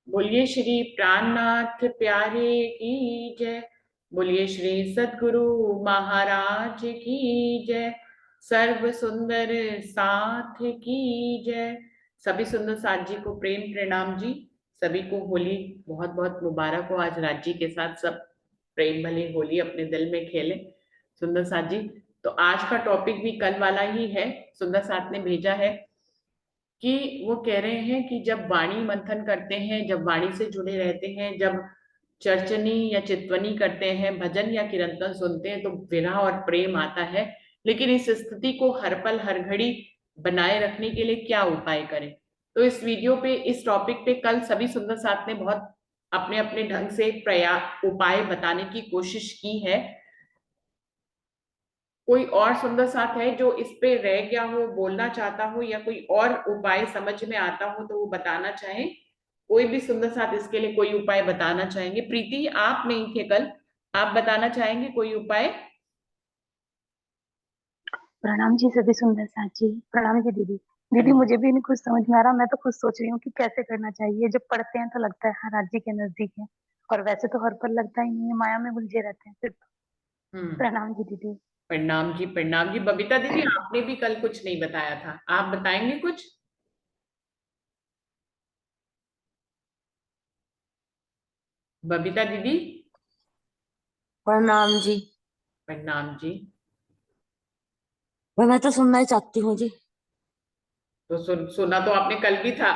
बोलिए श्री प्राणनाथ प्यारे की जय। बोलिए श्री सद्गुरु महाराज की जय। सर्व सुंदर साथ की जय। सभी सुंदर साथ जी को प्रेम प्रणाम जी। सभी को होली बहुत बहुत मुबारक हो। आज राज जी के साथ सब प्रेम भली होली अपने दिल में खेलें। सुंदर साथ जी, तो आज का टॉपिक भी कल वाला ही है। सुंदर साथ ने भेजा है कि वो कह रहे हैं कि जब वाणी मंथन करते हैं, जब वाणी से जुड़े रहते हैं, जब चर्चनी या चित्वनी करते हैं, भजन या कीर्तन सुनते हैं, तो विरह और प्रेम आता है। लेकिन इस स्थिति को हर पल हर घड़ी बनाए रखने के लिए क्या उपाय करें? तो इस वीडियो पे, इस टॉपिक पे कल सभी सुंदर साथ ने बहुत अपने अपने ढंग से उपाय बताने की कोशिश की है। कोई और सुंदर साथ है जो इस पे रह गया हो, बोलना चाहता हो, या कोई और उपाय समझ में आता हो तो वो बताना चाहे? कोई भी सुंदर साथ इसके लिए कोई उपाय बताना चाहेंगे? प्रीति, आप नहीं थे कल, आप बताना चाहेंगे कोई उपाय? प्रणाम जी सभी सुंदर साथ जी। प्रणाम जी दीदी। दीदी प्रणाम। मुझे भी नहीं कुछ समझ में आ रहा। मैं तो खुद सोच रही हूँ कि कैसे करना चाहिए। जब पढ़ते हैं तो लगता है हाँ राज्य के नजदीक है, और वैसे तो हर पल लगता ही नहीं है, माया में उलझे रहते हैं फिर तो। हम्म। प्रणाम जी दीदी। प्रणाम जी, प्रणाम जी। बबीता दीदी, आपने भी कल कुछ नहीं बताया था, आप बताएंगे कुछ? बबीता दीदी। प्रणाम जी। प्रणाम जी। मैं तो सुनना ही चाहती हूँ जी। तो सुना तो आपने कल भी था।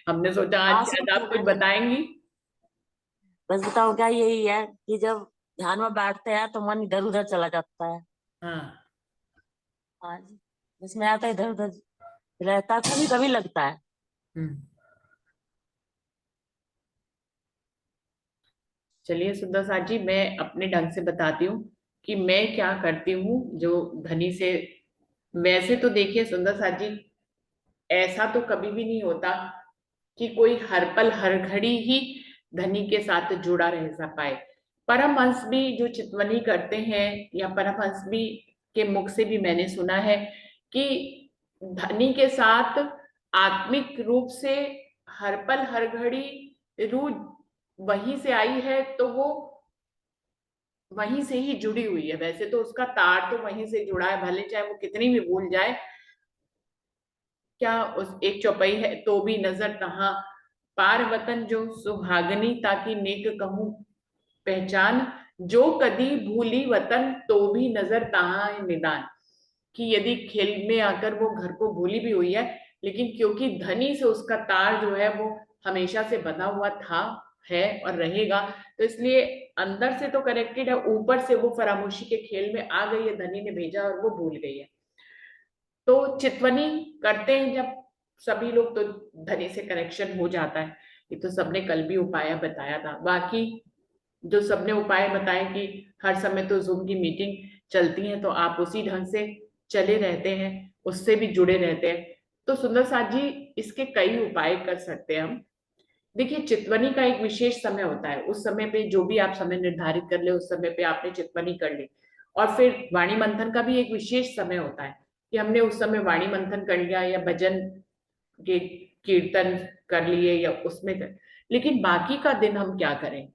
हमने सोचा आज हाँ शायद सुनती आप हूँ कुछ मैं। बताएंगी। बस बताओ, क्या यही है कि जब ध्यान में बैठते हैं तो मन इधर उधर चला जाता है। हाँ। हाँ जी। बस मैं आता इधर उधर रहता, कभी कभी लगता है। हम्म। चलिए सुंदर साथ जी, मैं अपने ढंग से बताती हूँ कि मैं क्या करती हूँ जो धनी से। वैसे तो देखिए सुंदर साथ जी, ऐसा तो कभी भी नहीं होता कि कोई हर पल हर घड़ी ही धनी के साथ जुड़ा रह सा पाए। परमहंस भी जो चितवनी करते हैं, या परमहंस भी के मुख से भी मैंने सुना है कि धनी के साथ आत्मिक रूप से हर पल हर घड़ी रूह वहीं से आई है, तो वो वहीं से ही जुड़ी हुई है। वैसे तो उसका तार तो वहीं से जुड़ा है, भले चाहे वो कितनी भी भूल जाए। क्या उस एक चौपाई है, तो भी नजर तहां पार वतन जो सुहागनी ताकि नेक कहूं पहचान, जो कदी भूली वतन तो भी नजर तहां है निदान। कि यदि खेल में आकर वो घर को भूली भी हुई है, लेकिन क्योंकि धनी से उसका तार जो है वो हमेशा से बंधा हुआ था, है और रहेगा, तो इसलिए अंदर से तो कनेक्टेड है, ऊपर से वो फरामोशी के खेल में आ गई है, धनी ने भेजा और वो भूल गई है। तो चितवनी करते हैं जब सभी लोग, तो धनी से कनेक्शन हो जाता है। ये तो सबने कल भी उपाय बताया था। बाकी जो सबने उपाय बताए कि हर समय तो जूम की मीटिंग चलती है, तो आप उसी ढंग से चले रहते हैं, उससे भी जुड़े रहते हैं। तो सुंदर साथ जी, इसके कई उपाय कर सकते हैं हम। देखिए, चितवनी का एक विशेष समय होता है। उस समय पे जो भी आप समय निर्धारित कर ले, उस समय पे आपने चितवनी कर ली। और फिर वाणी मंथन का भी एक विशेष समय होता है कि हमने उस समय वाणी मंथन कर लिया, या भजन के कीर्तन कर लिए, या उसमें कर। लेकिन बाकी का दिन हम क्या करें?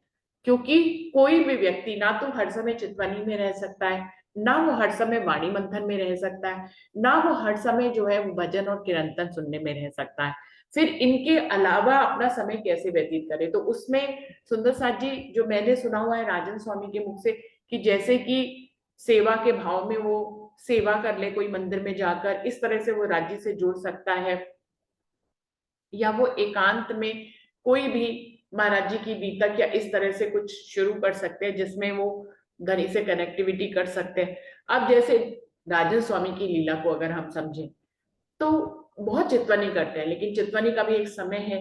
क्योंकि कोई भी व्यक्ति ना तो हर समय चितवनी में रह सकता है, ना वो हर समय वाणी मंथन में रह सकता है, ना वो हर समय जो है वो भजन और कीर्तन सुनने में रह सकता है। फिर इनके अलावा अपना समय कैसे व्यतीत करे? तो उसमें सुंदर साथ जी, जो मैंने सुना हुआ है राजन स्वामी के मुख से, कि जैसे कि सेवा के भाव में वो सेवा कर ले कोई मंदिर में जाकर, इस तरह से वो राज्य से जुड़ सकता है। या वो एकांत में कोई भी महाराज जी की बीतक या इस तरह से कुछ शुरू कर सकते हैं, जिसमें वो धनी से कनेक्टिविटी कर सकते हैं। अब जैसे राजन स्वामी की लीला को अगर हम समझें, तो बहुत चितवनी करते हैं, लेकिन चितवनी का भी एक समय है।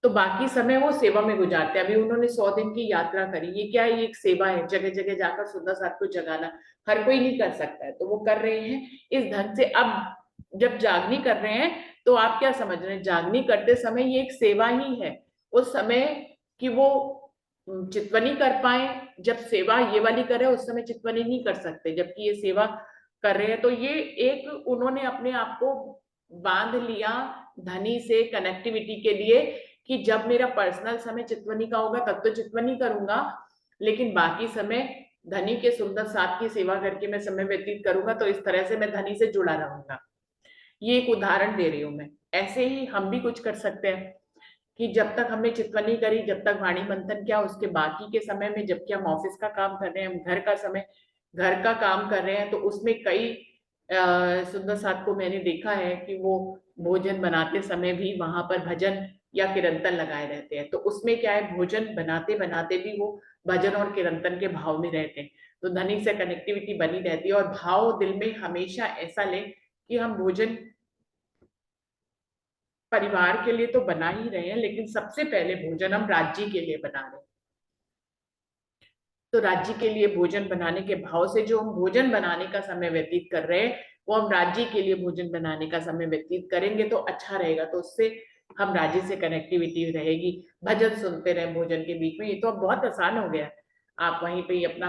तो बाकी समय वो सेवा में गुजारते हैं। अभी उन्होंने 100 दिन की यात्रा करी, ये क्या है? ये एक सेवा है, जगह जगह जाकर सुंदर साथ को जगाना। हर कोई नहीं कर सकता है, तो वो कर रहे हैं इस ढंग से। अब जब जागनी कर रहे हैं, तो आप क्या समझ रहे हैं? जागनी करते समय ये एक सेवा ही है उस समय, कि वो चितवनी कर पाए। जब सेवा ये वाली कर रहे हैं, उस समय चितवनी नहीं कर सकते, जबकि ये सेवा कर रहे हैं। तो ये एक उन्होंने अपने आप को बांध लिया धनी से कनेक्टिविटी के लिए, कि जब मेरा पर्सनल समय चितवनी का होगा तब तो चितवनी करूंगा, लेकिन बाकी समय धनी के सुंदर साथ की सेवा करके मैं समय व्यतीत करूंगा, तो इस तरह से मैं धनी से जुड़ा रहूंगा। ये एक उदाहरण दे रही हूं मैं। ऐसे ही हम भी कुछ कर सकते हैं कि जब तक हमने चितवनी करी, जब तक वाणी मंथन किया, उसके बाकी के समय में जबकि हम ऑफिस का काम कर रहे हैं, हम घर का काम कर रहे हैं, तो उसमें कई सुंदर साथ को मैंने देखा है कि वो भोजन बनाते समय भी वहां पर भजन या कीर्तन लगाए रहते हैं। तो उसमें क्या है, भोजन बनाते बनाते भी वो भजन और कीर्तन के भाव में रहते हैं, तो धनी से कनेक्टिविटी बनी रहती है। और भाव दिल में हमेशा ऐसा ले कि हम भोजन परिवार के लिए तो बना ही रहे हैं, लेकिन सबसे पहले भोजन हम राज्य के लिए बना रहे हैं। तो राज्य के लिए भोजन बनाने के भाव से जो हम भोजन बनाने का समय व्यतीत कर रहे हैं, वो हम राज्य के लिए भोजन बनाने का समय व्यतीत करेंगे तो अच्छा रहेगा। तो उससे हम राज्य से कनेक्टिविटी रहेगी। भजन सुनते रहे भोजन के बीच में, ये तो अब बहुत आसान हो गया है। आप वहीं पे ही अपना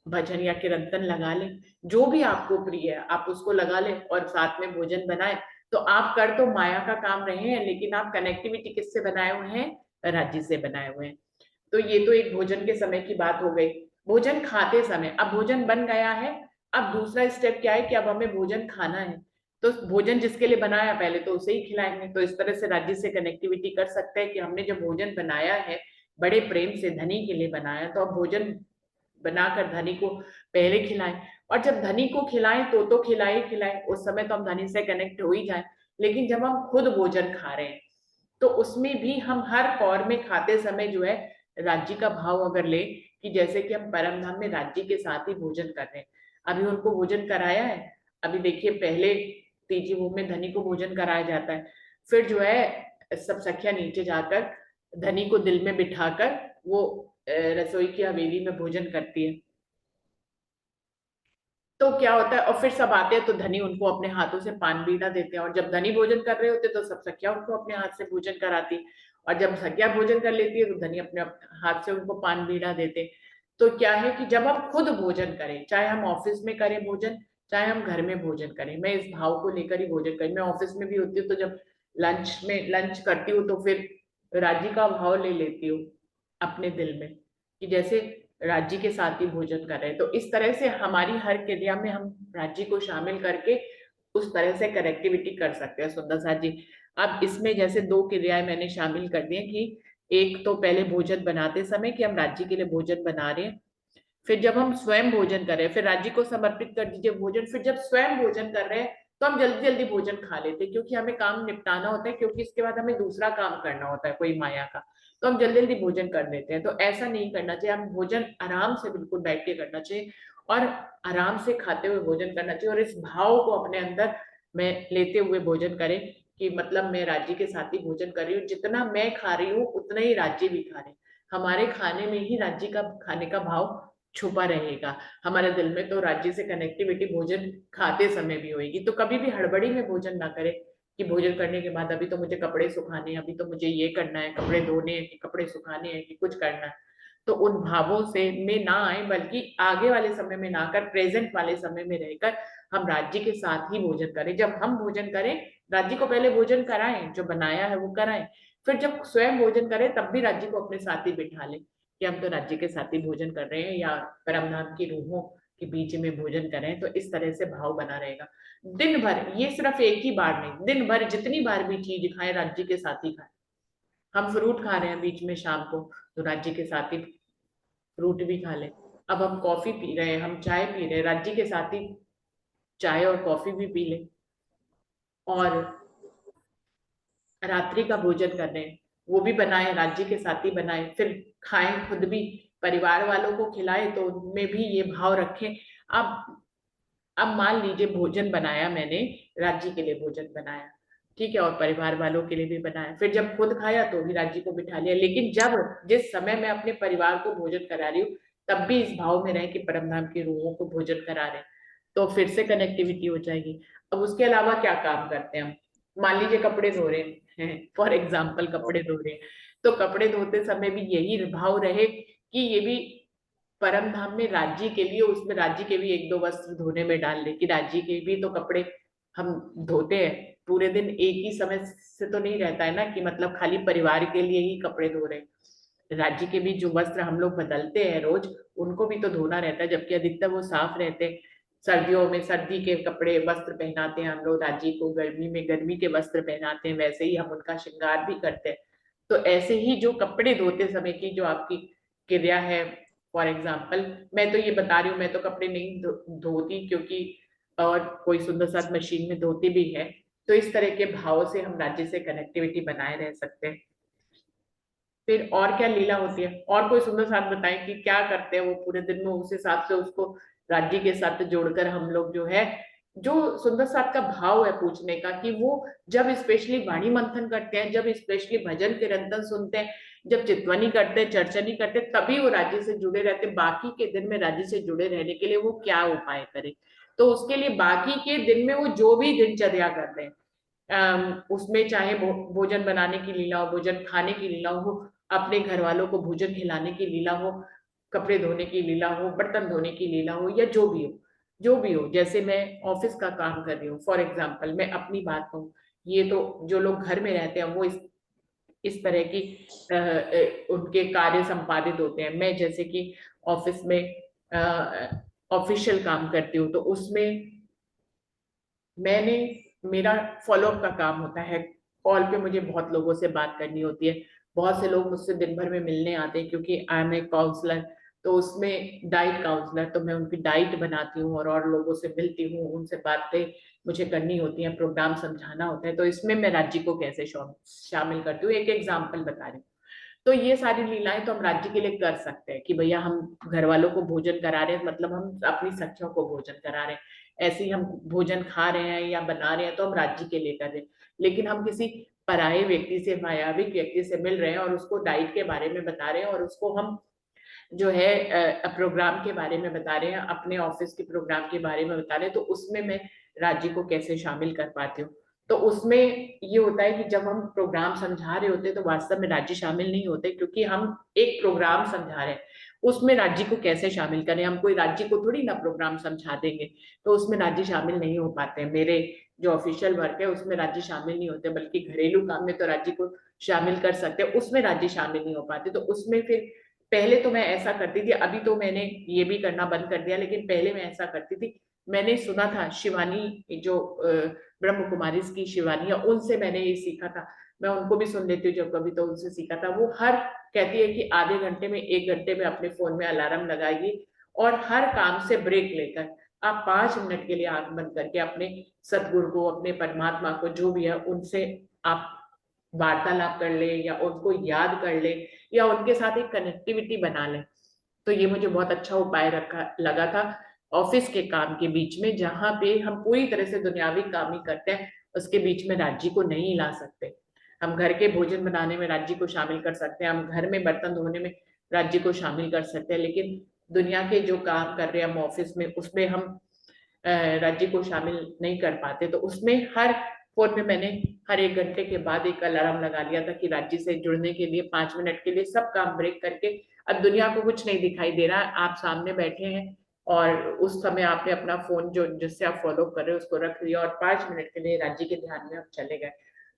भजन या कीर्तन लगा लें, जो भी आपको प्रिय है आप उसको लगा लें और साथ में भोजन बनाए। तो आप कर तो माया का काम रहे हैं, लेकिन आप कनेक्टिविटी किससे बनाए हुए हैं, राज्य से बनाए हुए हैं। तो ये तो एक भोजन के समय की बात हो गई। भोजन खाते समय, अब भोजन बन गया है, अब दूसरा स्टेप क्या है कि अब हमें भोजन खाना है। तो भोजन जिसके लिए बनाया पहले तो उसे ही खिलाएंगे। तो इस तरह से राज्य से कनेक्टिविटी कर सकते हैं कि हमने जो भोजन बनाया है बड़े प्रेम से धनी के लिए बनाया, तो अब भोजन बनाकर धनी को पहले खिलाएं। और जब धनी को खिलाएं तो खिलाए खिलाएं, उस समय तो हम धनी से कनेक्ट हो ही जाए। लेकिन जब हम खुद भोजन खा रहे हैं तो उसमें भी हम हर कौर में खाते समय जो है राज्य का भाव अगर ले, कि जैसे कि हम परम धाम में राज्य के साथ ही भोजन कर रहे हैं। अभी उनको भोजन कराया है, अभी देखिए पहले तीजी भोग में धनी को भोजन कराया जाता है, फिर जो है सब सखिया नीचे जाकर धनी को दिल में बिठाकर वो रसोई की हवेली में भोजन करती है। तो क्या होता है, और फिर सब आते हैं तो धनी उनको अपने हाथों से पान बीड़ा देते हैं, और जब धनी भोजन कर रहे होते तो सब सखिया उनको अपने हाथ से भोजन कराती, और जब सखिया भोजन कर लेती है तो धनी अपने हाथ से उनको पान बीड़ा देते। तो क्या है कि जब हम खुद भोजन करें, चाहे हम ऑफिस में करें भोजन, चाहे हम घर में भोजन करें, मैं इस भाव को लेकर ही भोजन करें। मैं ऑफिस में भी होती हूँ तो जब लंच करती हूँ तो फिर राज्य का भाव ले लेती हूँ अपने दिल में, कि जैसे राज्य के साथ ही भोजन कर रहे हैं। तो इस तरह से हमारी हर क्रिया में हम राज्य को शामिल करके उस तरह से कनेक्टिविटी कर सकते हैं। सुंदर साथ जी, अब इसमें जैसे दो क्रियाएं मैंने शामिल कर दी हैं कि एक तो पहले भोजन बनाते समय कि हम राज्य के लिए भोजन बना रहे हैं, फिर जब हम स्वयं भोजन कर रहे हैं, फिर राज्य को समर्पित कर दीजिए भोजन, फिर जब स्वयं भोजन कर रहे हैं तो हम जल्दी जल्दी भोजन खा लेते हैं क्योंकि हमें काम निपटाना होता है, क्योंकि इसके बाद हमें दूसरा काम करना होता है कोई माया का, तो हम जल्दी जल्दी भोजन कर लेते हैं। तो ऐसा नहीं करना चाहिए, हम भोजन आराम से बिल्कुल बैठ के करना चाहिए और आराम से खाते हुए भोजन करना चाहिए, और इस भाव को अपने अंदर में लेते हुए भोजन करें कि मतलब मैं राज्य के साथ ही भोजन कर रही हूँ, जितना मैं खा रही हूँ उतना ही राज्य भी खा रहे हैं। हमारे खाने में ही राज्य का खाने का भाव छुपा रहेगा हमारे दिल में, तो राज्य से कनेक्टिविटी भोजन खाते समय भी होगी। तो कभी भी हड़बड़ी में भोजन ना करें कि भोजन करने के बाद अभी तो मुझे कपड़े सुखाने हैं, अभी तो मुझे ये करना है, कपड़े धोने हैं कि कपड़े सुखाने हैं कि कुछ करना है। तो उन भावों से में ना आए, बल्कि आगे वाले समय में ना कर प्रेजेंट वाले समय में रहकर हम राज्य के साथ ही भोजन करें। जब हम भोजन करें, राज्य को पहले भोजन कराएं, जो बनाया है वो कराएं, फिर जब स्वयं भोजन करें तब भी राज्य को अपने साथ ही बिठा लें कि हम तो राज्य के साथ ही भोजन कर रहे हैं या परम धाम की रूहों के बीच में भोजन कर रहे हैं। तो इस तरह से भाव बना रहेगा दिन भर। ये सिर्फ एक ही बार नहीं, दिन भर जितनी बार भी चीज खाएं राज्य के साथ ही खाएं। हम फ्रूट खा रहे हैं बीच में शाम को, तो राज्य के साथ ही फ्रूट भी खा लें। अब हम कॉफी पी रहे हैं, हम चाय पी रहे हैं, राज्य के साथ ही चाय और कॉफी भी पी लें। और रात्रि का भोजन कर रहे हैं, वो भी बनाए राज्य के साथ ही बनाए, फिर खाएं खुद भी, परिवार वालों को खिलाए, तो उनमें भी ये भाव रखें। अब मान लीजिए भोजन बनाया मैंने, राज्य के लिए भोजन बनाया, ठीक है, और परिवार वालों के लिए भी बनाया, फिर जब खुद खाया तो भी राज्य को बिठा लिया, लेकिन जब जिस समय मैं अपने परिवार को भोजन करा रही हूँ तब भी इस भाव में रहे कि परम धाम की रूहों को भोजन करा रहे हैं, तो फिर से कनेक्टिविटी हो जाएगी। अब उसके अलावा क्या काम करते हैं हम, मान लीजिए कपड़े धो रहे हैं, फॉर एग्जाम्पल कपड़े धो रहे हैं, तो कपड़े धोते समय भी यही भाव रहे कि ये भी परम धाम में राज्य के लिए, उसमें राज्य के भी एक दो वस्त्र धोने में डाल ले कि राज्य के भी तो कपड़े हम धोते हैं, पूरे दिन एक ही समय से तो नहीं रहता है ना, कि मतलब खाली परिवार के लिए ही कपड़े धो रहे हैं। राज्य के भी जो वस्त्र हम लोग बदलते हैं रोज, उनको भी तो धोना रहता है, जबकि अधिकतर वो साफ रहते हैं। सर्दियों में सर्दी के कपड़े वस्त्र पहनाते हैं हम लोग राज्य को, गर्मी में गर्मी के वस्त्र पहनाते हैं, वैसे ही हम उनका श्रृंगार भी करते हैं। तो ऐसे ही जो कपड़े धोते समय की जो आपकी क्रिया है, फॉर एग्जाम्पल मैं तो ये बता रही हूँ, मैं तो कपड़े नहीं धोती क्योंकि, और कोई सुंदर साथ मशीन में धोती भी है। तो इस तरह के भाव से हम राज्य से कनेक्टिविटी बनाए रह सकते हैं। फिर और क्या लीला होती है, और कोई सुंदर साथ बताएं कि क्या करते हैं वो पूरे दिन में, उस हिसाब से उसको राज्य के साथ जोड़कर हम लोग जो है, जो सुंदर साथ का भाव है पूछने का, कि वो जब स्पेशली वाणी मंथन करते हैं, जब स्पेशली भजन कीर्तन सुनते हैं, जब चितवनी करते हैं, चर्चनी करते हैं, तभी वो राज्य से जुड़े रहते हैं। बाकी के दिन में राज्य से जुड़े रहने के लिए वो क्या उपाय करें? तो उसके लिए बाकी के दिन में वो जो भी दिनचर्या कर रहे हैं, उसमें चाहे भोजन बनाने की लीला हो, भोजन खाने की लीला हो, अपने घर वालों को भोजन खिलाने की लीला हो, कपड़े धोने की लीला हो, बर्तन धोने की लीला हो, या जो भी हो, जो भी हो। जैसे मैं ऑफिस का काम कर रही हूँ, फॉर एग्जाम्पल मैं अपनी बात कहूँ, ये तो जो लोग घर में रहते हैं वो इस तरह की उनके कार्य संपादित होते हैं। मैं जैसे कि ऑफिस में ऑफिशियल काम करती हूँ, तो उसमें मैंने मेरा फॉलोअप का काम होता है। कॉल पे मुझे बहुत लोगों से बात करनी होती है, बहुत से लोग मुझसे दिन भर में मिलने आते हैं, क्योंकि आई एम ए काउंसलर, तो उसमें डाइट काउंसलर, तो मैं उनकी डाइट बनाती हूँ और लोगों से मिलती हूँ, उनसे बातें मुझे करनी होती हैं, प्रोग्राम समझाना होता है। तो इसमें मैं राज्य को कैसे शामिल करती हूँ, एक एग्जाम्पल बता रही हूँ। तो ये सारी लीलाएं तो हम राज्य के लिए कर सकते हैं, कि भैया हम घर वालों को भोजन करा रहे हैं, मतलब हम अपनी सखियों को भोजन करा रहे हैं, ऐसे ही हम भोजन खा रहे हैं या बना रहे हैं, तो हम राज्य के लिए कर रहे हैं। लेकिन हम किसी पराये व्यक्ति से, मायावी व्यक्ति से मिल रहे हैं और उसको डाइट के बारे में बता रहे हैं, और उसको हम जो है प्रोग्राम के बारे में बता रहे हैं, अपने ऑफिस के प्रोग्राम के बारे में बता रहे हैं, तो उसमें मैं राज्य को कैसे शामिल कर पाती हूँ? तो उसमें ये होता है कि जब हम प्रोग्राम समझा रहे होते हैं, तो वास्तव में राज्य शामिल नहीं होते, क्योंकि हम एक प्रोग्राम समझा रहे हैं, उसमें राज्य को कैसे शामिल करें? हम कोई राज्य को थोड़ी ना प्रोग्राम समझा देंगे, तो उसमें राज्य शामिल नहीं हो पाते हैं। मेरे जो ऑफिशियल वर्क है उसमें राज्य शामिल नहीं होते, बल्कि घरेलू काम में तो राज्य को शामिल कर सकते हैं, उसमें राज्य शामिल नहीं हो पाते। तो उसमें फिर पहले तो मैं ऐसा करती थी, अभी तो मैंने ये भी करना बंद कर दिया, लेकिन पहले मैं ऐसा करती थी। मैंने सुना था शिवानी, जो ब्रह्म कुमारी की शिवानी है, उनसे मैंने ये सीखा था। मैं उनको भी सुन लेती हूँ जब कभी, तो उनसे सीखा था। वो हर कहती है कि आधे घंटे में, 1 घंटे में अपने फोन में अलार्म लगाइए, और हर काम से ब्रेक लेकर आप 5 मिनट के लिए आंख बंद करके अपने सतगुरु को, अपने परमात्मा को, जो भी है उनसे आप वार्तालाप कर ले, या उनको याद कर ले, या उनके साथ एक कनेक्टिविटी बना ले। तो ये मुझे बहुत अच्छा उपाय लगा था ऑफिस के काम के बीच में, जहां पे हम पूरी तरह से दुनियावी काम ही करते हैं, उसके बीच में राज्य को नहीं ला सकते। हम घर के भोजन बनाने में राज्य को शामिल कर सकते हैं, हम घर में बर्तन धोने में राज्य को शामिल कर सकते हैं, लेकिन दुनिया के जो काम कर रहे हैं हम ऑफिस में, उसमें हम राज्य को शामिल नहीं कर पाते। तो उसमें हर फोन में मैंने हर 1 घंटे के बाद एक अलार्म लगा लिया था, कि राज्य से जुड़ने के लिए 5 मिनट के लिए सब काम ब्रेक करके, अब दुनिया को कुछ नहीं दिखाई दे रहा, आप सामने बैठे हैं, और उस समय आपने अपना फोन जो जिससे आप फॉलो कर रहे हो उसको रख लिया, और 5 मिनट के लिए राज्य के ध्यान में आप चले गए।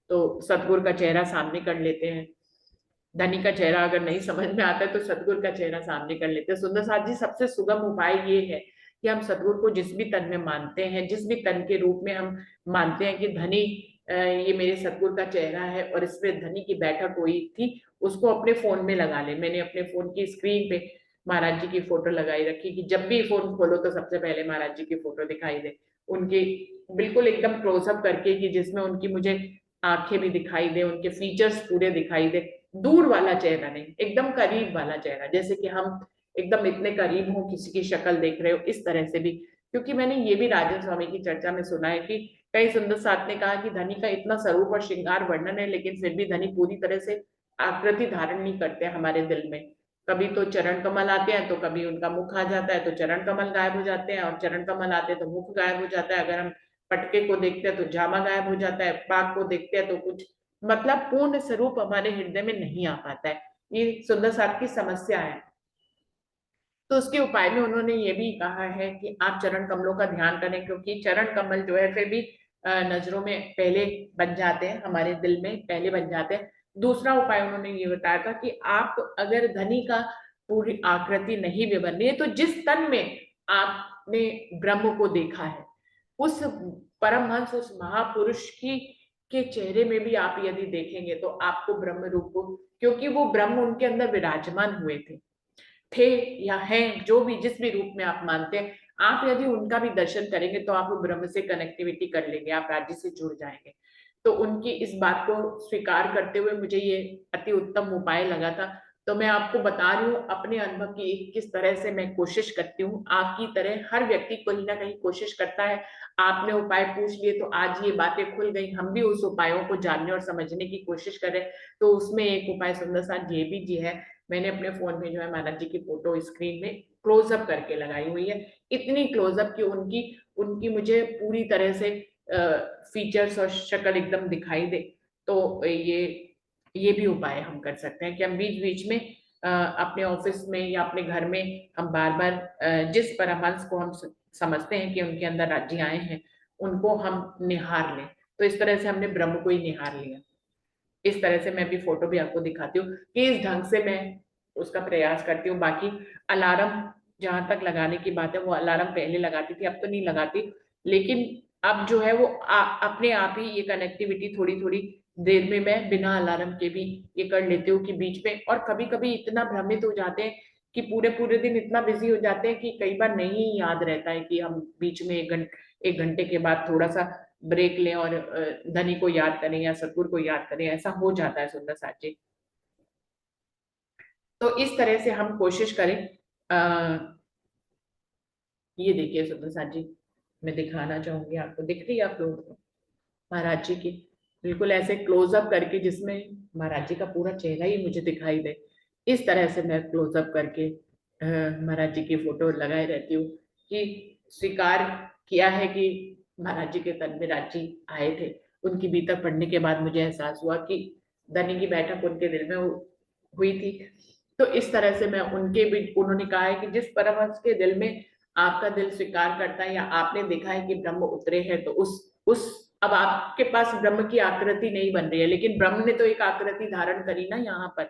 तो सतगुरु का चेहरा सामने कर लेते हैं। धनी का चेहरा अगर नहीं समझ में आता है, तो सतगुरु का चेहरा सामने कर लेते हैं। सुंदर साथ जी, सबसे सुगम उपाय ये है कि हम सतगुरु को जिस भी तन में मानते हैं, जिस भी तन के रूप में हम मानते हैं कि धनी ये मेरे सतगुरु का चेहरा है, और इसमें धनी की बैठक हुई थी, उसको अपने फोन में लगा ले। मैंने अपने फोन की स्क्रीन पे महाराज जी की फोटो लगाई रखी, कि जब भी फोन खोलो तो सबसे पहले महाराज जी की फोटो दिखाई दे, उनकी बिल्कुल एकदम क्लोजअप करके, कि जिसमें उनकी मुझे आंखें भी दिखाई दे, उनके फीचर्स पूरे दिखाई दे। दूर वाला चेहरा नहीं, एकदम करीब वाला चेहरा, जैसे कि हम एकदम इतने करीब हो, किसी की शक्ल देख रहे हो, इस तरह से भी। क्योंकि मैंने ये भी राजन स्वामी की चर्चा में सुना है कि कई सुंदर साथ ने कहा कि धनी का इतना स्वरूप और श्रृंगार वर्णन है, लेकिन फिर भी धनी पूरी तरह से आकृति धारण नहीं करते हमारे दिल में। कभी तो चरण कमल आते हैं, तो कभी उनका मुख आ जाता है, तो चरण कमल गायब हो जाते हैं, और चरण कमल आते हैं तो मुख गायब हो जाता है। अगर हम पटके को देखते हैं तो जामा गायब हो जाता है, पाक को देखते हैं तो कुछ, मतलब पूर्ण स्वरूप हमारे हृदय में नहीं आ पाता है। ये सुंदर साथ की समस्या है। तो उसके उपाय में उन्होंने ये भी कहा है कि आप चरण कमलों का ध्यान करें, क्योंकि चरण कमल जो है फिर भी नजरों में पहले बन जाते हैं, हमारे दिल में पहले बन जाते हैं। दूसरा उपाय उन्होंने ये बताया था कि आप अगर धनी का पूरी आकृति नहीं भी बन रही है, तो जिस तन में आपने ब्रह्म को देखा है, उस परमहंस, उस महापुरुष की के चेहरे में भी आप यदि देखेंगे तो आपको ब्रह्म रूप को, क्योंकि वो ब्रह्म उनके अंदर विराजमान हुए थे या हैं, जो भी जिस भी रूप में आप मानते हैं, आप यदि उनका भी दर्शन करेंगे तो आप ब्रह्म से कनेक्टिविटी कर लेंगे, आप राज्य से जुड़ जाएंगे। तो उनकी इस बात को स्वीकार करते हुए मुझे ये अति उत्तम उपाय लगा था। तो मैं आपको बता रही हूँ अपने अनुभव की किस तरह से मैं कोशिश करती हूँ। आपकी तरह हर व्यक्ति कहीं ना कहीं कोशिश करता है। आपने उपाय पूछ लिए तो आज ये बातें खुल गई, हम भी उस उपायों को जानने और समझने की कोशिश कर रहे हैं। तो उसमें एक उपाय सुंदर साथ ये भी जी है, मैंने अपने फोन में जो है महाराज जी की फोटो स्क्रीन में क्लोजअप करके लगाई हुई है। इतनी क्लोजअप की उनकी उनकी मुझे पूरी तरह से फीचर्स और शक्ल एकदम दिखाई दे। तो ये भी उपाय हम कर सकते हैं कि हम बीच बीच में अपने ऑफिस में या अपने घर में हम बार बार जिस परमहंस को हम समझते हैं कि उनके अंदर राज्य आए हैं, उनको हम निहार लें। तो इस तरह से हमने ब्रह्म को ही निहार लिया। इस तरह से मैं भी फोटो भी आपको दिखाती हूँ कि इस ढंग से मैं उसका प्रयास करती हूँ। बाकी अलार्म जहां तक लगाने की बात है, वो अलार्म पहले लगाती थी, अब तो नहीं लगाती, लेकिन अब जो है वो अपने आप ही ये कनेक्टिविटी थोड़ी थोड़ी देर में मैं बिना अलार्म के भी ये कर लेती हूँ कि बीच में। और कभी कभी इतना भ्रमित हो जाते हैं कि पूरे पूरे दिन इतना बिजी हो जाते हैं कि कई बार नहीं याद रहता है कि हम बीच में 1 घंटे के बाद थोड़ा सा ब्रेक लें और धनी को याद करें या सतगुरु को याद करें, ऐसा हो जाता है सुंदर साथ जी। तो इस तरह से हम कोशिश करें। ये देखिए सुंदर साथ जी, मैं दिखाना चाहूंगी आपको, दिख रही है आप लोगों को महाराज जी की बिल्कुल ऐसे क्लोजअप करके, जिसमें महाराज जी का पूरा चेहरा ही मुझे दिखाई दे। इस तरह से मैं क्लोजअप करके महाराज जी की फोटो लगाए रहती हूँ कि स्वीकार किया है कि महाराज जी के तन में राज जी आए थे। उनकी बीतक पढ़ने के बाद मुझे एहसास हुआ कि धनी की बैठक उनके दिल में हुई थी। तो इस तरह से मैं उनके भी, उन्होंने कहा है कि जिस परमहंस के दिल में आपका दिल स्वीकार करता है या आपने देखा है कि ब्रह्म उतरे हैं, तो उस अब आपके पास ब्रह्म की आकृति नहीं बन रही है, लेकिन ब्रह्म ने तो एक आकृति धारण करी ना यहाँ पर।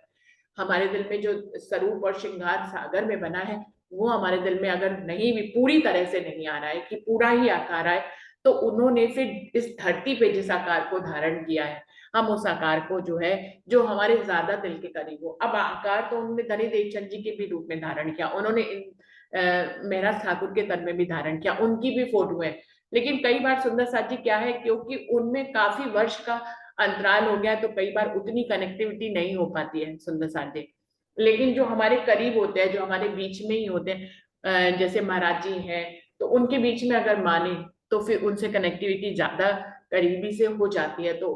हमारे दिल में जो स्वरूप और श्रृंगार सागर में बना है, वो हमारे दिल में अगर नहीं भी पूरी तरह से नहीं आ रहा है कि पूरा ही आकार आए, तो उन्होंने फिर इस धरती पे जिस आकार को धारण किया है, हम उस आकार को जो है, जो हमारे ज्यादा दिल के करीब हो। अब आकार तो उन्होंने धनी देवचंद जी के भी रूप में धारण किया, उन्होंने महराज ठाकुर के तन में भी धारण किया, उनकी भी फोटो है। लेकिन कई बार सुंदर साथ जी क्या है, क्योंकि उनमें काफी वर्ष का अंतराल हो गया, तो कई बार उतनी कनेक्टिविटी नहीं हो पाती है सुंदर साथ जी। लेकिन जो हमारे करीब होते हैं, जो हमारे बीच में ही होते हैं, जैसे महाराज जी हैं, तो उनके बीच में अगर माने तो फिर उनसे कनेक्टिविटी ज्यादा करीबी से हो जाती है। तो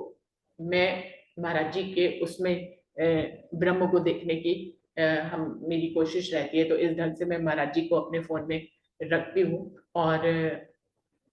मैं महाराज जी के उसमें ब्रह्म को देखने की हम मेरी कोशिश रहती है। तो इस ढंग से मैं महाराज जी को अपने फोन में रखती हूँ और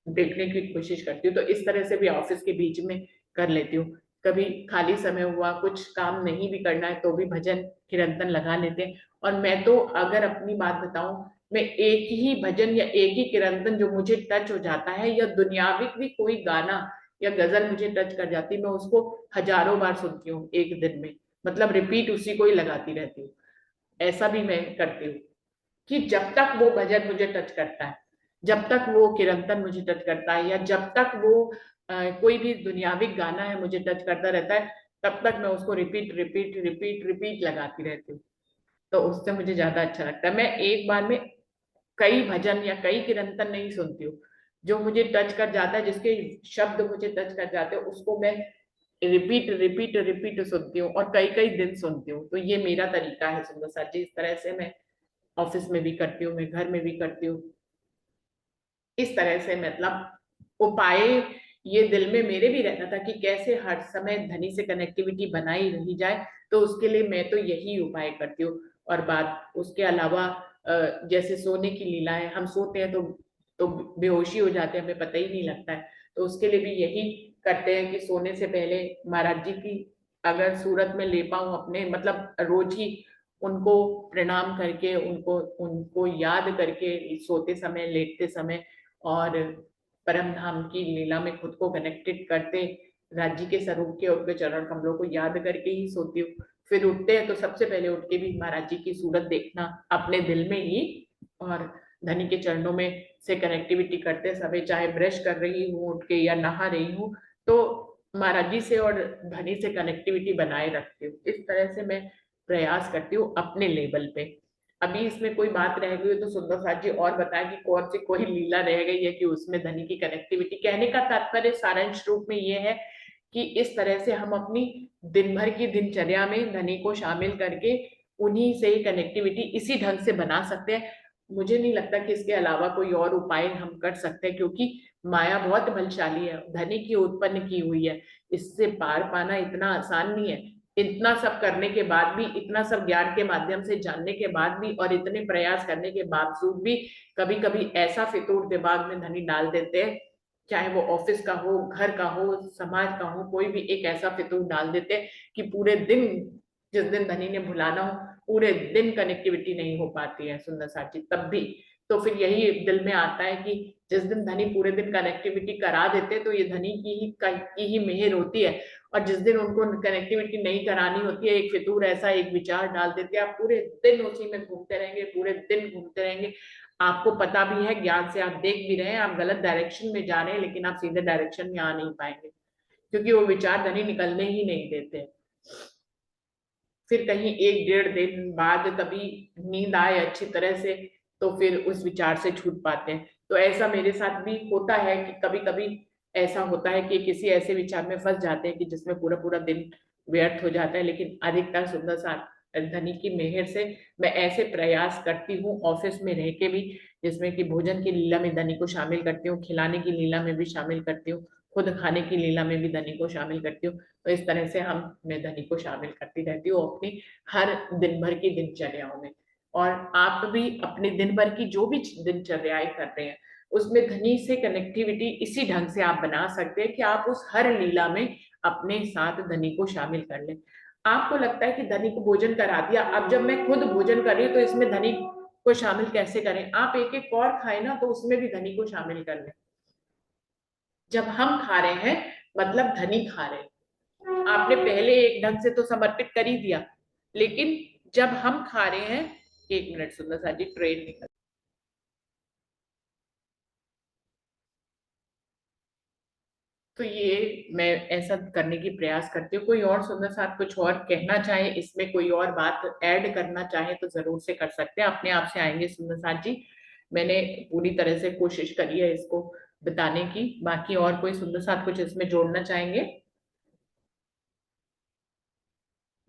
देखने की कोशिश करती हूँ। तो इस तरह से भी ऑफिस के बीच में कर लेती हूँ। कभी खाली समय हुआ, कुछ काम नहीं भी करना है, तो भी भजन कीर्तन लगा लेते हैं। और मैं तो अगर अपनी बात बताऊं, मैं एक ही भजन या एक ही कीर्तन जो मुझे टच हो जाता है, या दुनियावी भी कोई गाना या गजल मुझे टच कर जाती है, मैं उसको हजारों बार सुनती हूँ एक दिन में, मतलब रिपीट उसी को ही लगाती रहती हूँ। ऐसा भी मैं करती हूँ कि जब तक वो भजन मुझे टच करता है, जब तक वो कीर्तन मुझे टच करता है, या जब तक वो कोई भी दुनियावी गाना है मुझे टच करता रहता है, तब तक मैं उसको रिपीट रिपीट रिपीट रिपीट लगाती रहती हूँ। तो उससे मुझे ज्यादा अच्छा लगता है। मैं एक बार में कई भजन या कई कीर्तन नहीं सुनती हूँ। जो मुझे टच कर जाता है, जिसके शब्द मुझे टच कर जाते हैं, उसको मैं रिपीट रिपीट रिपीट सुनती हूँ और कई कई दिन सुनती हूँ। तो ये मेरा तरीका है सुंदर सर जी। इस तरह से मैं ऑफिस में भी करती हूँ, मैं घर में भी करती हूँ। इस तरह से मतलब उपाय ये दिल में मेरे भी रहता था कि कैसे हर समय धनी से कनेक्टिविटी बनाई रही जाए। तो उसके लिए मैं तो यही उपाय करती हूँ। और बात उसके अलावा जैसे सोने की लीला है, हम सोते हैं तो बेहोशी हो जाते हैं, हमें पता ही नहीं लगता है। तो उसके लिए भी यही करते हैं कि सोने से पहले महाराज जी की अगर सूरत में ले पाऊं अपने, मतलब रोज ही उनको प्रणाम करके, उनको उनको याद करके सोते समय, लेटते समय, और परम धाम की लीला में खुद को कनेक्टेड करते, राज्य के स्वरूप के उनके चरण कमलों को याद करके ही सोती हूँ। फिर उठते हैं तो सबसे पहले उठ के भी महाराज जी की सूरत देखना अपने दिल में ही, और धनी के चरणों में से कनेक्टिविटी करते समय, चाहे ब्रश कर रही हूँ उठ के या नहा रही हूँ, तो महाराज जी से और धनी से कनेक्टिविटी बनाए रखती हूँ। इस तरह से मैं प्रयास करती हूँ अपने लेवल पे। अभी इसमें कोई बात रह गई हो तो सुंदर साथ जी और बताएं कि कौन सी कोई लीला रह गई है कि उसमें धनी की कनेक्टिविटी। कहने का तात्पर्य सारांश रूप में ये है कि इस तरह से हम अपनी दिन भर की दिनचर्या में धनी को शामिल करके उन्हीं से ही कनेक्टिविटी इसी ढंग से बना सकते हैं। मुझे नहीं लगता कि इसके अलावा कोई और उपाय हम कर सकते हैं, क्योंकि माया बहुत बलशाली है, धनी की उत्पन्न की हुई है, इससे पार पाना इतना आसान नहीं है। इतना सब करने के बाद भी, इतना सब ज्ञान के माध्यम से जानने के बाद भी और इतने प्रयास करने के बावजूद भी कभी कभी ऐसा फितूर दिमाग में धनी डाल देते हैं, चाहे वो ऑफिस का हो, घर का हो, समाज का हो, कोई भी एक ऐसा फितूर डाल देते हैं कि पूरे दिन, जिस दिन धनी ने भुलाना हो पूरे दिन कनेक्टिविटी नहीं हो पाती है सुंदर साथी तब भी। तो फिर यही दिल में आता है कि जिस दिन धनी पूरे दिन कनेक्टिविटी करा देते तो ये धनी की ही मेहर होती है, और जिस दिन उनको कनेक्टिविटी नहीं करानी होती है, एक फितूर ऐसा एक विचार डाल देते हैं, आप पूरे दिन उसी में घूमते रहेंगे, पूरे दिन घूमते रहेंगे। आपको पता भी है, ज्ञान से आप देख भी रहे हैं, आप गलत डायरेक्शन में जा रहे हैं, लेकिन आप सीधे डायरेक्शन में आ नहीं पाएंगे, क्योंकि वो विचार धनी निकलने ही नहीं देते। फिर कहीं एक डेढ़ दिन बाद कभी नींद आए अच्छी तरह से तो फिर उस विचार से छूट पाते हैं। तो ऐसा मेरे साथ भी होता है कि कभी कभी ऐसा होता है कि किसी ऐसे विचार में फंस जाते हैं कि जिसमें पूरा पूरा दिन व्यर्थ हो जाता है, लेकिन अधिकतर सुंदर साथ धनी की मेहर से मैं ऐसे प्रयास करती हूँ ऑफिस में रह के भी, जिसमें कि भोजन की लीला में धनी को शामिल करती हूँ, खिलाने की लीला में भी शामिल करती हूँ, खुद खाने की लीला में भी धनी को शामिल करती हूँ। तो इस तरह से मैं धनी को शामिल करती रहती हूँ अपनी हर दिन भर की दिनचर्याओं में। और आप भी अपने दिन भर की जो भी दिनचर्याएं कर रहे हैं उसमें धनी से कनेक्टिविटी इसी ढंग से आप बना सकते हैं कि आप उस हर लीला में अपने साथ धनी को शामिल कर लें। आपको लगता है कि धनी को भोजन करा दिया, अब जब मैं खुद भोजन कर रही हूँ तो इसमें धनी को शामिल कैसे करें? आप एक एक और खाए ना तो उसमें भी धनी को शामिल कर लें। जब हम खा रहे हैं मतलब धनी खा रहे हैं, आपने पहले एक ढंग से तो समर्पित कर ही दिया, लेकिन जब हम खा रहे हैं, एक मिनट सुंदर सा जी, ट्रेन निकल, तो ये मैं ऐसा करने की प्रयास करती हूँ। कोई और सुंदर साथ कुछ और कहना चाहे, इसमें कोई और बात ऐड करना चाहे तो जरूर से कर सकते हैं, अपने आप से आएंगे सुंदर साथ जी। मैंने पूरी तरह से कोशिश करी है इसको बताने की। बाकी और कोई सुंदर साथ कुछ इसमें जोड़ना चाहेंगे,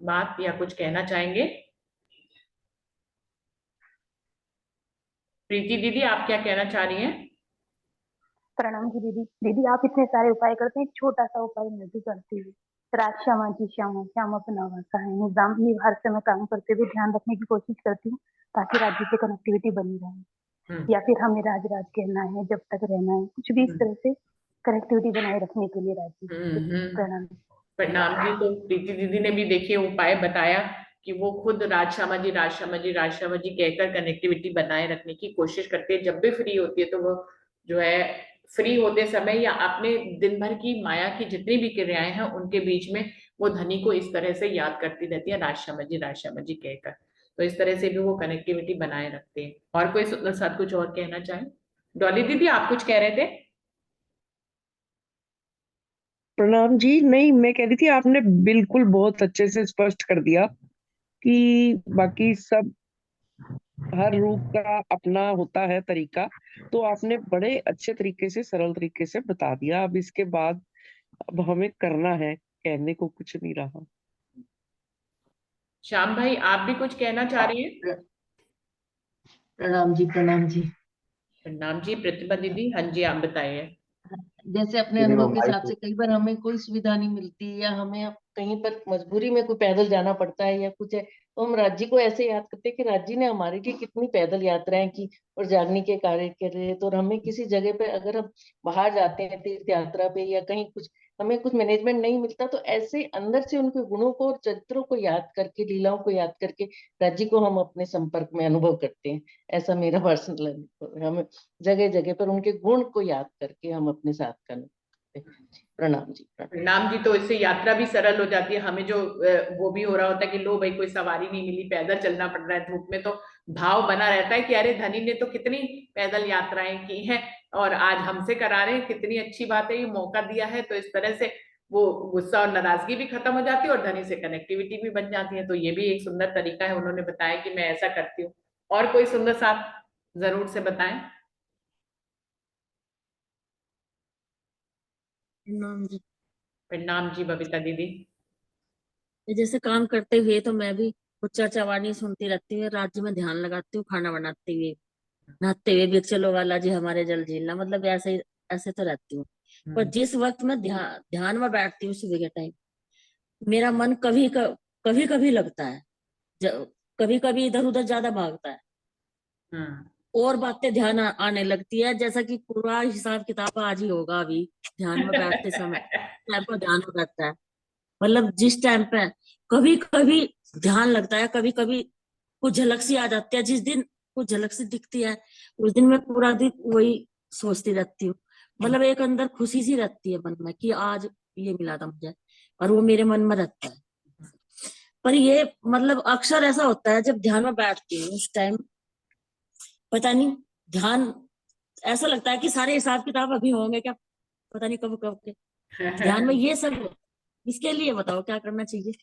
बात या कुछ कहना चाहेंगे? प्रीति दीदी आप क्या कहना चाह रही हैं? प्रणाम जी दीदी। दीदी आप इतने सारे उपाय करते हैं, एक छोटा सा उपाय मैं भी करती हूँ। रात श्यामा जी श्यामा श्याम अपना वासा है निजाम, ये हर समय काम करते हुए ध्यान रखने की कोशिश करती हूँ ताकि राज्य से कनेक्टिविटी बनी रहे, या फिर हमें राज राज कहना है, जब तक रहना है, कुछ भी इस तरह से कनेक्टिविटी बनाए रखने के लिए राज्य से। प्रणाम। प्रणाम जी। तो प्रीति दीदी ने भी देखिए उपाय बताया कि वो खुद राजश्यामा जी राजश्यामा जी राजश्यामा जी कहकर कनेक्टिविटी बनाए रखने की कोशिश करती है। जब भी फ्री होती है तो वो जो है फ्री होते समय या अपने दिन भर की माया की जितनी भी क्रियाएं हैं उनके बीच में वो धनी को इस तरह से याद करती रहती है, राजश्यामा जी कहकर। तो इस तरह से भी वो कनेक्टिविटी बनाए रखते हैं। और कोई साथ कुछ और कहना चाहे? डॉली दीदी आप कुछ कह रहे थे? प्रणाम जी। नहीं, मैं कह रही थी आपने बिल्कुल बहुत अच्छे से स्पष्ट कर दिया कि बाकी सब हर रूप का अपना होता है तरीका। तो आपने बड़े अच्छे तरीके से, सरल तरीके से बता दिया। अब इसके बाद अब हमें करना है, कहने को कुछ नहीं रहा। श्याम भाई आप भी कुछ कहना चाह रही हैं? प्रणाम जी, प्रणाम जी। नाम जी प्रतिभा दीदी, हाँ जी आप बताइए। जैसे अपने अनुभव के हिसाब से कई बार हमें कोई सुविधा नहीं मिलती या हमें अब कहीं पर मजबूरी में कोई पैदल जाना पड़ता है या कुछ है, तो हम राज्य को ऐसे याद करते हैं कि राज्य ने हमारे लिए कितनी पैदल यात्राएं की और जागने के कार्य करे। तो हमें किसी जगह पे अगर हम बाहर जाते हैं तीर्थ यात्रा पे या कहीं कुछ, हमें कुछ मैनेजमेंट नहीं मिलता, तो ऐसे अंदर से उनके गुणों को और चरित्रों को याद करके, लीलाओं को याद करके राज्य को हम अपने संपर्क में अनुभव करते हैं। ऐसा मेरा पर्सनल अनुभव है। हम जगह जगह पर उनके गुण को याद करके हम अपने साथ का अनुभव करते हैं। प्रणाम जी, प्रणाम। प्रणाम जी। तो इससे यात्रा भी सरल हो जाती है, हमें जो वो भी हो रहा होता है कि लो भाई कोई सवारी नहीं मिली, पैदल चलना पड़ रहा है धूप में, तो भाव बना रहता है कि अरे धनी ने तो कितनी पैदल यात्राएं की हैं और आज हमसे करा रहे हैं, कितनी अच्छी बात है, ये मौका दिया है। तो इस तरह से वो गुस्सा और नाराजगी भी खत्म हो जाती है और धनी से कनेक्टिविटी भी बन जाती है। तो ये भी एक सुंदर तरीका है, उन्होंने बताया कि मैं ऐसा करती हूँ। और कोई सुंदर साथ जरूर से बताएं। प्रणाम जी। प्रणाम जी बबीता दीदी। ये जैसे काम करते हुए तो मैं भी कुछ चर्चा वाणी सुनती रहती हूँ, राज्य में ध्यान लगाती हूँ, खाना बनाते हुए, नहाते हुए भी, चलो वाला जी हमारे जल झीलना, मतलब ऐसे ऐसे तो रहती हूँ। पर जिस वक्त मैं ध्यान में बैठती हूँ सुबह के टाइम, मेरा मन कभी कभी लगता है, कभी कभी इधर उधर ज्यादा भागता है हम्म। और बातें ध्यान आने लगती है, जैसा कि पूरा हिसाब किताब आज ही होगा। अभी ध्यान में बैठते समय टाइम पर ध्यान हो जाता है, मतलब जिस टाइम पे कभी कभी ध्यान लगता है, कभी कभी कुछ झलक सी आ जाती है। जिस दिन कुछ झलक सी दिखती है उस दिन मैं पूरा दिन वही सोचती रहती हूँ, मतलब एक अंदर खुशी सी रहती है मन में कि आज ये मिला था मुझे, और वो मेरे मन में रहता है। पर ये मतलब अक्सर ऐसा होता है जब ध्यान में बैठती हूँ उस टाइम, पता नहीं, ध्यान ऐसा लगता है कि सारे हिसाब किताब अभी होंगे क्या, पता नहीं कब कब के ध्यान में ये सब हो। इसके लिए बताओ क्या करना चाहिए।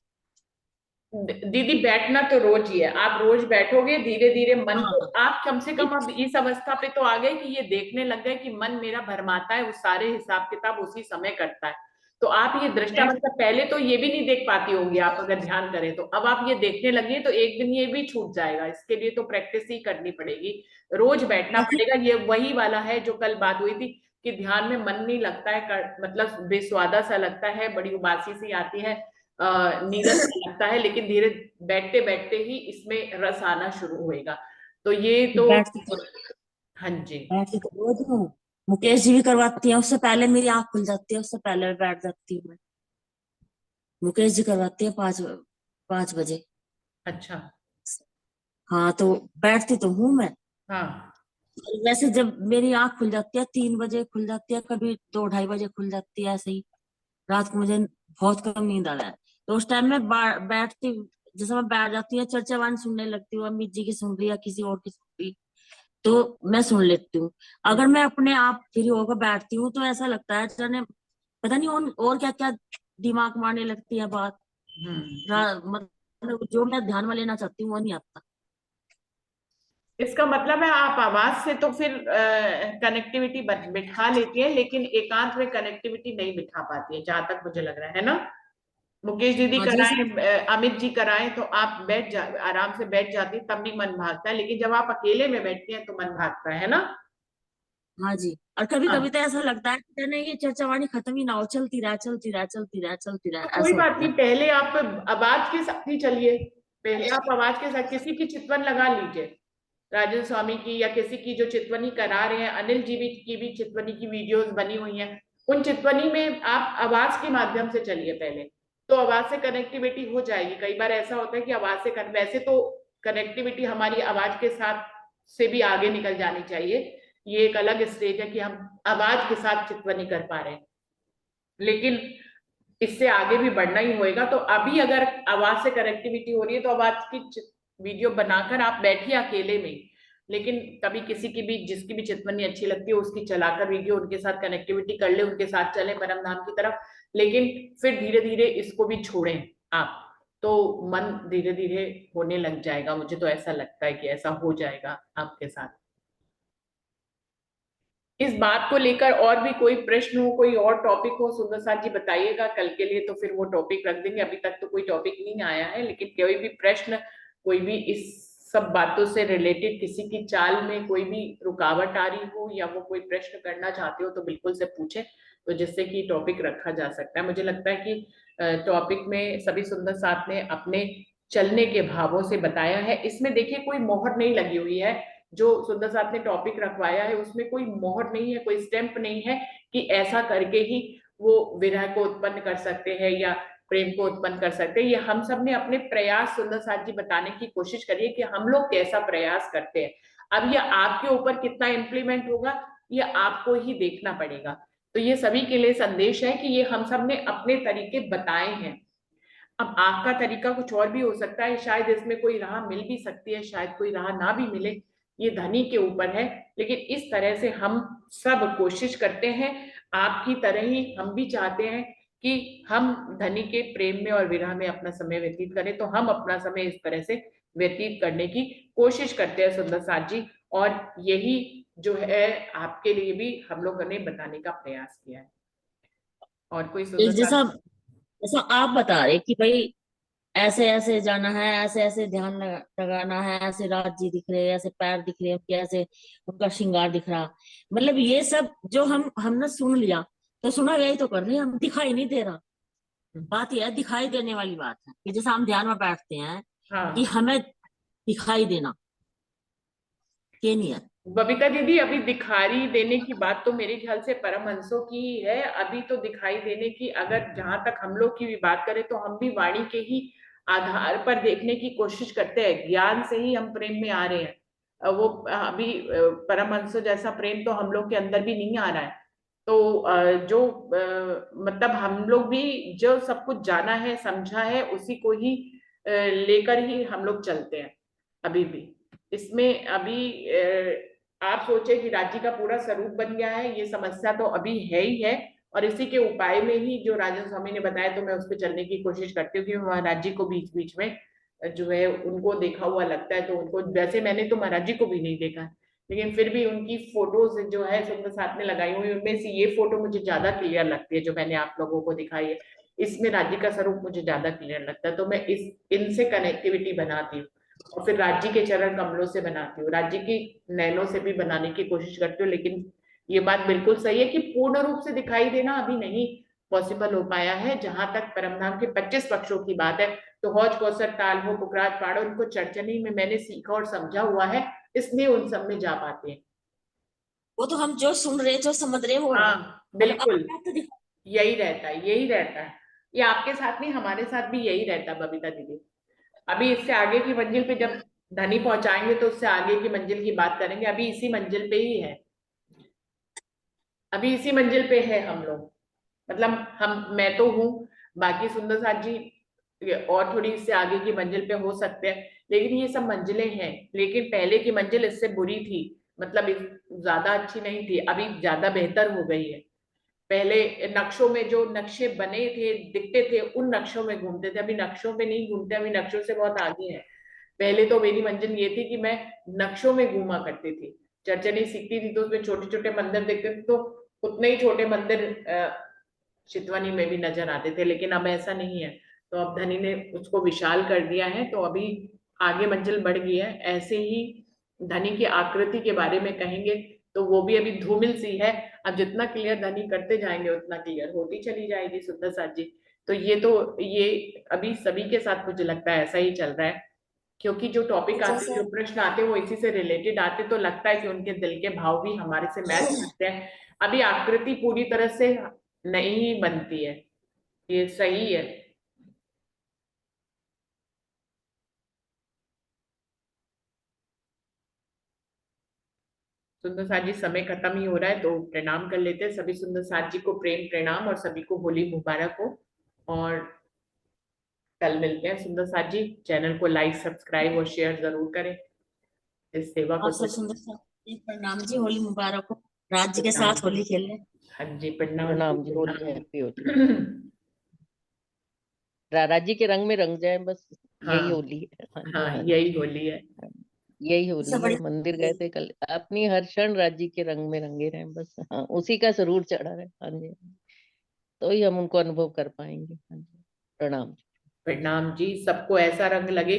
दीदी बैठना तो रोज ही है, आप रोज बैठोगे धीरे धीरे मन को, हाँ, आप कम से कम अब इस अवस्था पे तो आ गए कि ये देखने लग गए कि मन मेरा भरमाता है, वो सारे हिसाब किताब उसी समय करता है। तो आप ये दृष्टा, बैठ मतलब पहले तो ये भी नहीं देख पाती होंगी आप अगर ध्यान करें तो, अब आप ये देखने लगी तो एक दिन ये भी छूट जाएगा। इसके लिए तो प्रैक्टिस ही करनी पड़ेगी, रोज बैठना बैठ पड़ेगा। ये वही वाला है जो कल बात हुई थी कि ध्यान में मन नहीं लगता है, मतलब बेस्वादा सा लगता है, बड़ी उबासी सी आती है, नीरस सा लगता है, लेकिन धीरे बैठते बैठते ही इसमें रस आना शुरू होएगा। तो ये तो बैठती तो हाँ जी। बैठती तो रोज हूँ। मुकेश जी भी करवाती है, उससे पहले मेरी आंख खुल जाती है, उससे पहले मैं बैठ जाती हूँ मैं। मुकेश जी करवाती है 5 बजे। अच्छा। हाँ तो बैठती तो हूँ मैं। हाँ। वैसे जब मेरी आंख खुल जाती है 3 बजे खुल जाती है, कभी 2 ढाई बजे खुल जाती है, ऐसे ही रात को मुझे बहुत कम नींद आता है, तो उस टाइम में बैठती, जैसे मैं बैठ जाती हूँ चर्चा वाणी सुनने लगती हूँ, अमित जी की सुन रही या किसी और की सुन रही, तो मैं सुन लेती हूँ। अगर मैं अपने आप फ्री होकर बैठती हूँ तो ऐसा लगता है जाने पता नहीं और क्या क्या दिमाग में आने लगती है बात। हम्म। मतलब जो मैं ध्यान में लेना चाहती हूँ वो नहीं आता। इसका मतलब है आप आवाज से तो फिर कनेक्टिविटी बिठा लेती है, लेकिन एकांत में कनेक्टिविटी नहीं बिठा पाती है, जहां तक मुझे लग रहा है ना। मुकेश दीदी हाँ जैसे, कराएं, अमित जी कराएं तो आप आराम से बैठ जाती, तब नहीं मन भागता है, लेकिन जब आप अकेले में बैठती हैं तो मन भागता है ना। हाँ जी, और कभी हाँ। कभी तो ऐसा लगता है कि नहीं ये चर्चा वाणी खत्म ही ना हो, चलती रहा चलती रहा चलती रहा चलती रहा, तो कोई ऐसा बात होता नहीं, है। पहले आप आवाज के साथ ही चलिए। पहले आप आवाज के साथ किसी की चितवन लगा लीजिए, राजन स्वामी की या किसी की जो चितवनी करा रहे हैं, अनिल जी भी की भी चितवनी की वीडियोस बनी हुई हैं, उन चितवनी में आप आवाज के माध्यम से चलिए पहले, तो आवाज से कनेक्टिविटी हो जाएगी। कई बार ऐसा होता है कि आवाज से वैसे तो कनेक्टिविटी हमारी आवाज के साथ से भी आगे निकल जानी चाहिए, ये एक अलग स्टेज है कि हम आवाज के साथ चितवनी कर पा रहे हैं, लेकिन इससे आगे भी बढ़ना ही होएगा। तो अभी अगर आवाज से कनेक्टिविटी हो रही है तो आवाज की वीडियो बनाकर आप बैठिए अकेले में, लेकिन कभी किसी की भी, जिसकी भी चितवनी अच्छी लगती है उसकी चलाकर वीडियो उनके साथ कनेक्टिविटी कर ले, उनके साथ चले परम धाम की तरफ, लेकिन फिर धीरे धीरे इसको भी छोड़ें आप, तो मन धीरे धीरे होने लग जाएगा। मुझे तो ऐसा लगता है कि ऐसा हो जाएगा आपके साथ। इस बात को लेकर और भी कोई प्रश्न हो, कोई और टॉपिक हो, सुंदर साथ जी बताइएगा, कल के लिए तो फिर वो टॉपिक रख देंगे। अभी तक तो कोई टॉपिक नहीं आया है, लेकिन कोई भी प्रश्न, कोई भी इस सब बातों से रिलेटेड किसी की चाल में कोई भी रुकावट आ रही हो या वो कोई प्रश्न करना चाहते हो तो बिल्कुल से पूछें, तो जिससे कि टॉपिक रखा जा सकता है। मुझे लगता है कि टॉपिक में सभी सुंदर साथ ने अपने चलने के भावों से बताया है। इसमें देखिए कोई मोहर नहीं लगी हुई है, जो सुंदर साथ ने टॉपिक रखवाया है उसमें कोई मोहर नहीं है, कोई स्टैंप नहीं है कि ऐसा करके ही वो विरह को उत्पन्न कर सकते हैं या प्रेम को उत्पन्न कर सकते हैं। ये हम सब ने अपने प्रयास सुंदर साथ जी बताने की कोशिश करी है कि हम लोग कैसा प्रयास करते हैं। अब ये आपके ऊपर कितना इम्प्लीमेंट होगा ये आपको ही देखना पड़ेगा। तो ये सभी के लिए संदेश है कि ये हम सब ने अपने तरीके बताए हैं। अब आपका तरीका कुछ और भी हो सकता है, शायद इसमें कोई राह मिल भी सकती है, शायद कोई राह ना भी मिले, ये धनी के ऊपर है। लेकिन इस तरह से हम सब कोशिश करते हैं, आपकी तरह ही हम भी चाहते हैं कि हम धनी के प्रेम में और विरह में अपना समय व्यतीत करें। तो हम अपना समय इस तरह से व्यतीत करने की कोशिश करते हैं सुंदर साथ जी, और यही जो है आपके लिए भी हम लोगों ने बताने का प्रयास किया है। और कोई सुंदर एक जैसा साथ? जैसा आप बता रहे कि भाई ऐसे ऐसे जाना है, ऐसे ऐसे ध्यान लगाना है, ऐसे रात जी दिख रहे, ऐसे पैर दिख रहे, उनके ऐसे उनका श्रृंगार दिख रहा, मतलब ये सब जो हमने सुन लिया, तो सुना गया ही तो कर रहे हैं, हम दिखाई नहीं दे रहा। बात यह है, दिखाई देने वाली बात है कि जैसे हम ध्यान में बैठते हैं कि हाँ हमें दिखाई देना, ये नहीं है। बबीता दीदी, अभी दिखाई देने की बात तो मेरे ख्याल से परमहंसों की ही है। अभी तो दिखाई देने की अगर जहां तक हम लोग की भी बात करें तो हम भी वाणी के ही आधार पर देखने की कोशिश करते हैं। ज्ञान से ही हम प्रेम में आ रहे हैं। वो अभी परमहंसों जैसा प्रेम तो हम लोग के अंदर भी नहीं आ रहा है। तो मतलब हम लोग भी जो सब कुछ जाना है समझा है उसी को ही लेकर ही हम लोग चलते हैं अभी भी। इसमें अभी आप सोचे कि राज्य का पूरा स्वरूप बन गया है, ये समस्या तो अभी है ही है। और इसी के उपाय में ही जो राजन स्वामी ने बताया तो मैं उस पर चलने की कोशिश करती हूँ कि महाराज जी को बीच बीच में जो है उनको देखा हुआ लगता है। तो उनको, वैसे मैंने तो महाराज जी को भी नहीं देखा, लेकिन फिर भी उनकी फोटोज जो है सुंदर साथ में लगाई हुई, उनमें से ये फोटो मुझे ज्यादा क्लियर लगती है जो मैंने आप लोगों को दिखाई है। इसमें राज्य का स्वरूप मुझे ज्यादा क्लियर लगता है, तो मैं इस इनसे कनेक्टिविटी बनाती हूँ। और फिर राज्य के चरण कमलों से बनाती हूँ, राज्य की नैनों से भी बनाने की कोशिश करती हूँ। लेकिन ये बात बिल्कुल सही है कि पूर्ण रूप से दिखाई देना अभी नहीं पॉसिबल हो पाया है। जहां तक परमधाम के 25 पक्षों की बात है तो हौज कौसर ताल हो पुकराज पाड़ो, उनको चर्चनी में मैंने सीखा और समझा हुआ है, इसलिए उन सब में जा पाते हैं। वो तो हम जो सुन रहे, जो समझ रहे वो है, हाँ मतलब बिल्कुल, अपने आप तो दिखा। यही रहता है, यही रहता है। ये आपके साथ नहीं, हमारे साथ भी यही रहता है बबीता दीदी। अभी इससे आगे की मंजिल पे जब धनी पहुंचाएंगे तो उससे आगे की मंजिल की बात करेंगे। अभी इसी मंजिल पे ही है, अभी इसी मंजिल पे है हम लोग। मतलब हम, मैं तो हूँ, बाकी सुंदर साथ जी और थोड़ी इससे आगे की मंजिल पे हो सकते हैं। लेकिन ये सब मंजिलें हैं, लेकिन पहले की मंजिल इससे बुरी थी, मतलब ज्यादा अच्छी नहीं थी, अभी ज्यादा बेहतर हो गई है। पहले नक्शों में जो नक्शे बने थे दिखते थे उन नक्शों में घूमते थे, अभी नक्शों में नहीं घूमते, अभी नक्शों से बहुत आगे है। पहले तो मेरी मंजिल ये थी कि मैं नक्शों में घूमा करती थी, चर्चनी सीखती थी तो उसमें छोटे छोटे मंदिर दिखते थे, तो उतने ही छोटे मंदिर चितवनी में भी नजर आते थे। लेकिन अब ऐसा नहीं है, तो अब धनी ने उसको विशाल कर दिया है, तो अभी आगे मंजिल बढ़ गई है। ऐसे ही धनी की आकृति के बारे में कहेंगे तो वो भी अभी धूमिल सी है। अब जितना क्लियर धनी करते जाएंगे उतना क्लियर होती चली जाएगी सुंदर साथ जी। तो ये अभी सभी के साथ मुझे लगता है ऐसा ही चल रहा है, क्योंकि जो टॉपिक आते हैं, जैसे जो प्रश्न आते हैं वो इसी से रिलेटेड आते हैं, तो लगता है कि उनके दिल के भाव भी हमारे से मैच करते हैं। अभी आकृति पूरी तरह से नहीं बनती है, ये सही है। सुंदर साथ जी समय खत्म ही हो रहा है, तो प्रणाम कर लेते हैं सभी। सुंदर साथ जी को प्रेम प्रणाम और सभी को होली मुबारक हो। और कल मिलते हैं सुंदर साथ जी। चैनल को लाइक सब्सक्राइब और शेयर जरूर करें, इस सेवा को आप सब तो। सुंदर सा प्रणाम जी, होली मुबारक हो, राज्य के प्रणाम, साथ होली खेलने। हाँ जी प्रणाम जी प्रणाम जी, होली प्रणाम। हैप्पी होली। राज्य के रंग में रंग जाए, बस यही हाँ होली है। हाँ जी, हाँ हाँ यही जी, होली है। यही सब होली है। बड़ी मंदिर गए थे कल, अपनी हर क्षण राज्य के रंग में रंगे रहे बस। हाँ, उसी का सुरूर चढ़ा है। हाँ जी, तो ही हम उनको अनुभव कर पाएंगे। हाँ जी, प्रणाम। प्रणाम जी, सबको ऐसा रंग लगे